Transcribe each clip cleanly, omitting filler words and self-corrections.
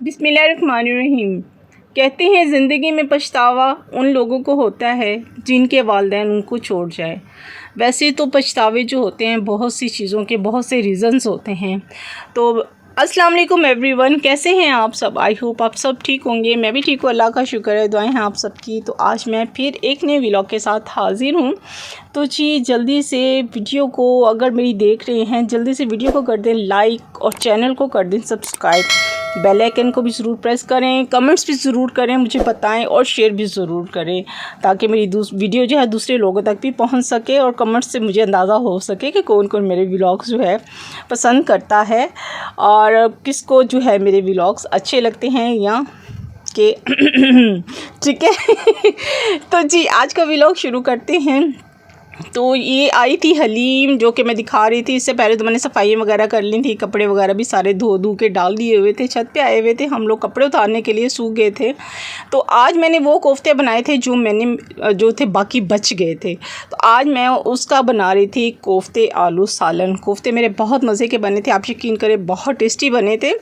बिस्मिल्लाहिर्रहमानिर्रहीम। कहते हैं ज़िंदगी में पछतावा उन लोगों को होता है जिनके वालिदैन उनको छोड़ जाए। वैसे तो पछतावे जो होते हैं बहुत सी चीज़ों के बहुत से रीज़न्स होते हैं। तो अस्सलाम वालेकुम एवरीवन, कैसे हैं आप सब? आई होप आप सब ठीक होंगे। मैं भी ठीक हूँ, अल्लाह का शुक्र है, दुआएं हैं आप सबकी। तो आज मैं फिर एक नए व्लॉग के साथ हाज़िर हूँ। तो जी जल्दी से वीडियो को अगर मेरी देख रहे हैं जल्दी से वीडियो को कर दें लाइक और चैनल को कर दें सब्सक्राइब। बेल आइकन को भी ज़रूर प्रेस करें, कमेंट्स भी ज़रूर करें, मुझे बताएं और शेयर भी ज़रूर करें ताकि मेरी वीडियो जो है दूसरे लोगों तक भी पहुंच सके और कमेंट्स से मुझे अंदाज़ा हो सके कि कौन कौन मेरे व्लॉग्स जो है पसंद करता है और किसको जो है मेरे व्लॉग्स अच्छे लगते हैं या कि ठीक है। तो जी आज का व्लॉग शुरू करते हैं। तो ये आई थी हलीम जो कि मैं दिखा रही थी। इससे पहले तो मैंने सफाई वगैरह कर ली थी, कपड़े वगैरह भी सारे धो के डाल दिए हुए थे। छत पे आए हुए थे हम लोग, कपड़े उतारने के लिए सूख गए थे। तो आज मैंने वो कोफ्ते बनाए थे जो थे बाकी बच गए थे। तो आज मैं उसका बना रही थी कोफ्ते आलू सालन। कोफ्ते मेरे बहुत मज़े के बने थे, आप यकीन करें बहुत टेस्टी बने थे।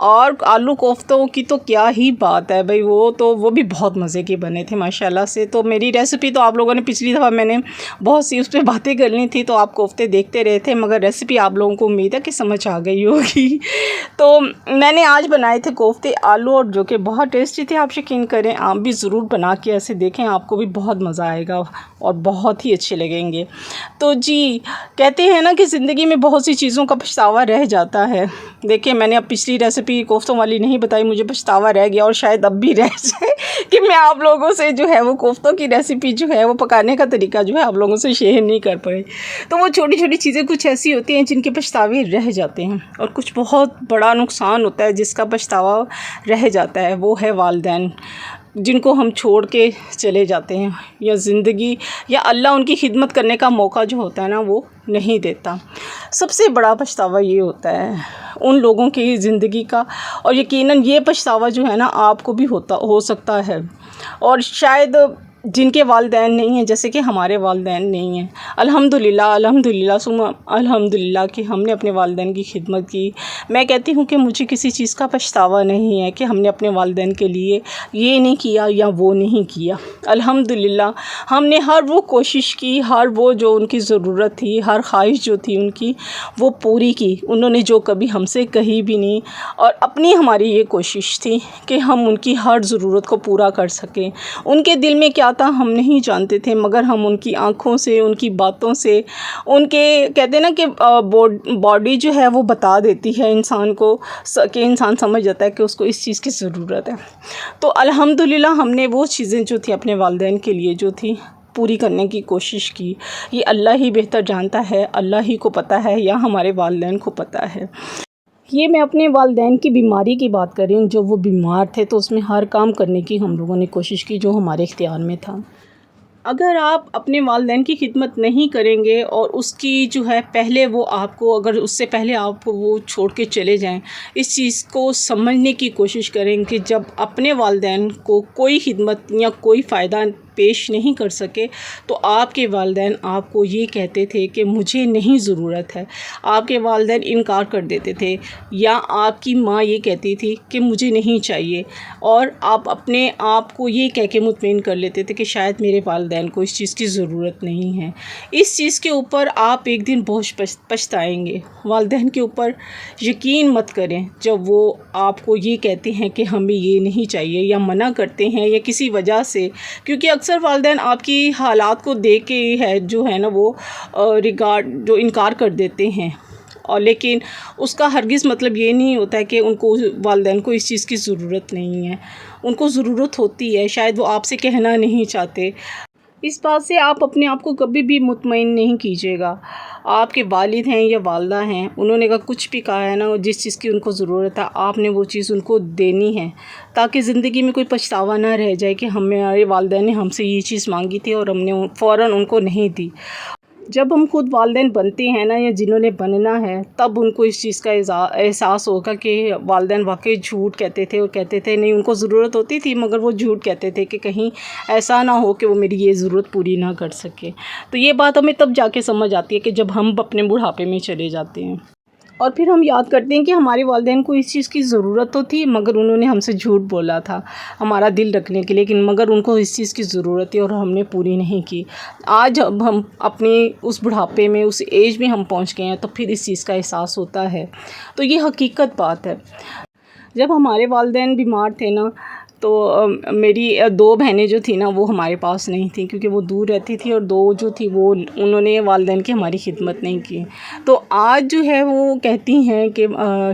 और आलू कोफ्तों की तो क्या ही बात है भाई, वो भी बहुत मज़े के बने थे माशाल्लाह से। तो मेरी रेसिपी तो आप लोगों ने पिछली दफ़ा मैंने बहुत सी उस पर बातें करनी थी तो आप कोफ्ते देखते रहे थे, मगर रेसिपी आप लोगों को उम्मीद है कि समझ आ गई होगी। तो मैंने आज बनाए थे कोफ्ते आलू और जो कि बहुत टेस्टी थे। आप यकीन करें आप भी ज़रूर बना के ऐसे देखें, आपको भी बहुत मज़ा आएगा और बहुत ही अच्छे लगेंगे। तो जी कहते हैं ना कि ज़िंदगी में बहुत सी चीज़ों का पछतावा रह जाता है। देखिए मैंने अब पिछली रेसिपी कोफ्तों वाली नहीं बताई, मुझे पछतावा रह गया और शायद अब भी रह जाए कि मैं आप लोगों से जो है वो कोफ्तों की रेसिपी जो है वो पकाने का तरीका जो है आप लोगों से शेयर नहीं कर पाए। तो वो छोटी छोटी चीज़ें कुछ ऐसी होती हैं जिनके पछतावे रह जाते हैं और कुछ बहुत बड़ा नुकसान होता है जिसका पछतावा रह जाता है। वो है वालिदैन जिनको हम छोड़ के चले जाते हैं या ज़िंदगी या अल्लाह उनकी खिदमत करने का मौका जो होता है ना वो नहीं देता। सबसे बड़ा पछतावा ये होता है उन लोगों की ज़िंदगी का, और यकीनन ये पछतावा जो है ना आपको भी हो सकता है। और शायद जिनके वालिदैन नहीं हैं, जैसे कि हमारे वालिदैन नहीं हैं, अल्हम्दुलिल्लाह अल्हम्दुलिल्लाह सुम्मा अल्हम्दुलिल्लाह कि हमने अपने वालिदैन की खिदमत की। मैं कहती हूँ कि मुझे किसी चीज़ का पछतावा नहीं है कि हमने अपने वालिदैन के लिए ये नहीं किया या वो नहीं किया। अल्हम्दुलिल्लाह हमने हर वो कोशिश की, हर वो जो उनकी ज़रूरत थी, हर ख्वाहिश जो थी उनकी वो पूरी की। उन्होंने जो कभी हमसे कही भी नहीं, और अपनी हमारी ये कोशिश थी कि हम उनकी हर ज़रूरत को पूरा कर सकें। उनके दिल में क्या था हम नहीं जानते थे, मगर हम उनकी आँखों से, उनकी बातों से, उनके कहते हैं ना कि बॉडी जो है वो बता देती है इंसान को कि इंसान समझ जाता है कि उसको इस चीज़ की ज़रूरत है। तो अल्हम्दुलिल्लाह हमने वो चीज़ें जो थी अपने वालिदैन के लिए जो थी पूरी करने की कोशिश की। ये अल्लाह ही बेहतर जानता है, अल्लाह ही को पता है या हमारे वालिदैन को पता है। ये मैं अपने वालिदैन की बीमारी की बात कर रही हूँ। जब वो बीमार थे तो उसमें हर काम करने की हम लोगों ने कोशिश की जो हमारे इख्तियार में था। अगर आप अपने वालिदैन की खिदमत नहीं करेंगे और उसकी जो है पहले वो आपको, अगर उससे पहले आपको वो छोड़ के चले जाएं, इस चीज़ को समझने की कोशिश करें कि जब अपने वालिदैन को कोई खिदमत या कोई फ़ायदा पेश नहीं कर सके तो आपके वालिदैन आपको ये कहते थे कि मुझे नहीं ज़रूरत है। आपके वालिदैन इनकार कर देते थे या आपकी माँ ये कहती थी कि मुझे नहीं चाहिए, और आप अपने आप को ये कह के मुतमईन कर लेते थे कि शायद मेरे वालिदैन को इस चीज़ की ज़रूरत नहीं है। इस चीज़ के ऊपर आप एक दिन बहुत पछताएंगे। वालिदैन के ऊपर यकीन मत करें जब वो आपको ये कहते हैं कि हमें ये नहीं चाहिए या मना करते हैं या किसी वजह से, क्योंकि अक्सर वालिदैन आपकी हालात को देख के है जो है ना वो जो इनकार कर देते हैं। और लेकिन उसका हरगिज़ मतलब ये नहीं होता है कि उनको वालिदैन को इस चीज़ की ज़रूरत नहीं है। उनको ज़रूरत होती है, शायद वो आपसे कहना नहीं चाहते। इस बात से आप अपने आप को कभी भी मुतमईन नहीं कीजिएगा। आपके वालिद हैं या वालदा हैं, उन्होंने अगर कुछ भी कहा है ना, जिस चीज़ की उनको ज़रूरत है आपने वो चीज़ उनको देनी है ताकि ज़िंदगी में कोई पछतावा ना रह जाए कि हमारे वालिदैन ने हमसे ये चीज़ मांगी थी और हमने फ़ौरन उनको नहीं दी। जब हम खुद वालिदैन बनते हैं ना या जिन्होंने बनना है, तब उनको इस चीज़ का एहसास होगा कि वालिदैन वाकई झूठ कहते थे और कहते थे नहीं उनको ज़रूरत होती थी, मगर वो झूठ कहते थे कि कहीं ऐसा ना हो कि वो मेरी ये ज़रूरत पूरी ना कर सके। तो ये बात हमें तब जाके समझ आती है कि जब हम अपने बुढ़ापे में चले जाते हैं। اور پھر ہم یاد کرتے ہیں کہ ہمارے والدین کو اس چیز کی ضرورت تو تھی، مگر انہوں نے ہم سے جھوٹ بولا تھا ہمارا دل رکھنے کے لیے، لیکن مگر ان کو اس چیز کی ضرورت تھی اور ہم نے پوری نہیں کی۔ آج اب ہم اپنی اس بڑھاپے میں، اس ایج میں ہم پہنچ گئے ہیں، تو پھر اس چیز کا احساس ہوتا ہے۔ تو یہ حقیقت بات ہے۔ جب ہمارے والدین بیمار تھے نا، تو میری 2 بہنیں جو تھیں نا، وہ ہمارے پاس نہیں تھیں، کیونکہ وہ دور رہتی تھی، اور 2 جو تھی وہ انہوں نے والدین کی ہماری خدمت نہیں کی۔ تو آج جو ہے وہ کہتی ہیں کہ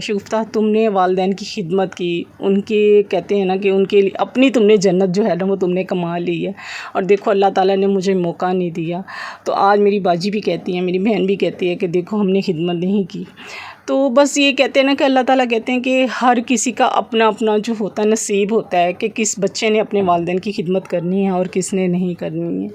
شگفتہ تم نے والدین کی خدمت کی، ان کے کہتے ہیں نا کہ ان کے اپنی تم نے جنت جو ہے نا وہ تم نے کما لی ہے، اور دیکھو اللہ تعالیٰ نے مجھے موقع نہیں دیا۔ تو آج میری باجی بھی کہتی ہیں، میری بہن بھی کہتی ہے کہ دیکھو ہم نے خدمت نہیں کی۔ تو بس یہ کہتے ہیں نا کہ اللہ تعالیٰ کہتے ہیں کہ ہر کسی کا اپنا اپنا جو ہوتا ہے نصیب ہوتا ہے، کہ کس بچے نے اپنے والدین کی خدمت کرنی ہے اور کس نے نہیں کرنی ہے۔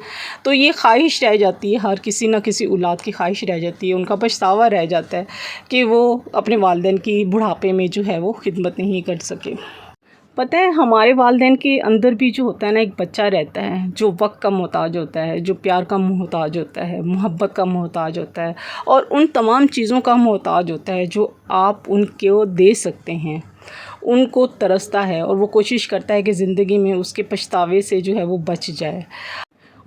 تو یہ خواہش رہ جاتی ہے، ہر کسی نہ کسی اولاد کی خواہش رہ جاتی ہے، ان کا پچھتاوا رہ جاتا ہے کہ وہ اپنے والدین کی بڑھاپے میں جو ہے وہ خدمت نہیں کر سکے۔ پتہ ہے ہمارے والدین کے اندر بھی جو ہوتا ہے نا ایک بچہ رہتا ہے، جو وقت کا محتاج ہوتا ہے، جو پیار کا محتاج ہوتا ہے، محبت کا محتاج ہوتا ہے، اور ان تمام چیزوں کا محتاج ہوتا ہے جو آپ ان کو دے سکتے ہیں۔ ان کو ترستا ہے، اور وہ کوشش کرتا ہے کہ زندگی میں اس کے پچھتاوے سے جو ہے وہ بچ جائے۔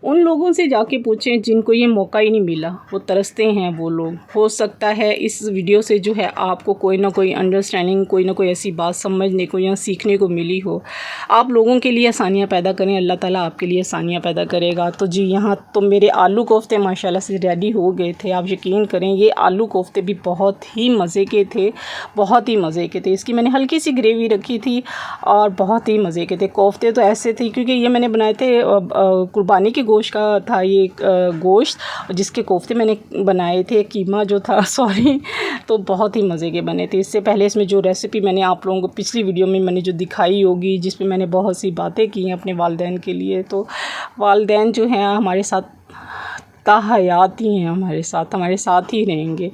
ان لوگوں سے جا کے پوچھیں جن کو یہ موقع ہی نہیں ملا، وہ ترستے ہیں وہ لوگ۔ ہو سکتا ہے اس ویڈیو سے جو ہے آپ کو کوئی نہ کوئی انڈرسٹینڈنگ، کوئی نہ کوئی ایسی بات سمجھنے کو یا سیکھنے کو ملی ہو۔ آپ لوگوں کے لیے آسانیاں پیدا کریں، اللہ تعالیٰ آپ کے لیے آسانیاں پیدا کرے گا۔ تو جی یہاں تو میرے آلو کوفتے ماشاءاللہ سے ریڈی ہو گئے تھے۔ آپ یقین کریں یہ آلو کوفتے بھی بہت ہی مزے کے تھے، بہت ہی مزے کے تھے۔ اس کی میں نے ہلکی سی گریوی رکھی تھی اور بہت ہی مزے کے تھے۔ کوفتے تو ایسے تھے کیونکہ یہ میں نے بنائے تھے قربانی کے گوشت کا تھا یہ گوشت، جس کے کوفتے میں نے بنائے تھے، قیمہ جو تھا سوری، تو بہت ہی مزے کے بنے تھے۔ اس سے پہلے اس میں جو ریسیپی میں نے آپ لوگوں کو پچھلی ویڈیو میں نے جو دکھائی ہوگی، جس پہ میں نے بہت سی باتیں کی ہیں اپنے والدین کے لیے، تو والدین جو ہیں ہمارے ساتھ تا حیات ہی ہیں، ہمارے ساتھ ہی رہیں گے۔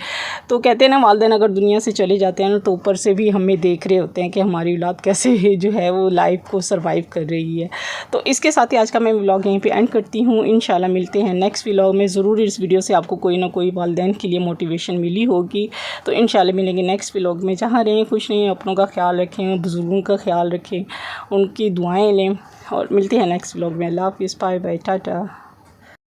تو کہتے ہیں نا والدین اگر دنیا سے چلے جاتے ہیں نا، تو اوپر سے بھی ہمیں دیکھ رہے ہوتے ہیں کہ ہماری اولاد کیسے جو ہے وہ لائف کو سروائیو کر رہی ہے۔ تو اس کے ساتھ ہی آج کا میں ولاگ یہیں پہ اینڈ کرتی ہوں۔ انشاءاللہ ملتے ہیں نیکسٹ ولاگ میں۔ ضرور اس ویڈیو سے آپ کو کوئی نہ کوئی والدین کے لیے موٹیویشن ملی ہوگی۔ تو انشاءاللہ ملیں گے نیکسٹ ولاگ میں۔ جہاں رہیں خوش رہیں، اپنوں کا خیال رکھیں، بزرگوں کا خیال رکھیں، ان کی دعائیں لیں، اور ملتے ہیں نیکسٹ ولاگ میں۔ اللہ حافظ، بائے بائے، ٹاٹا۔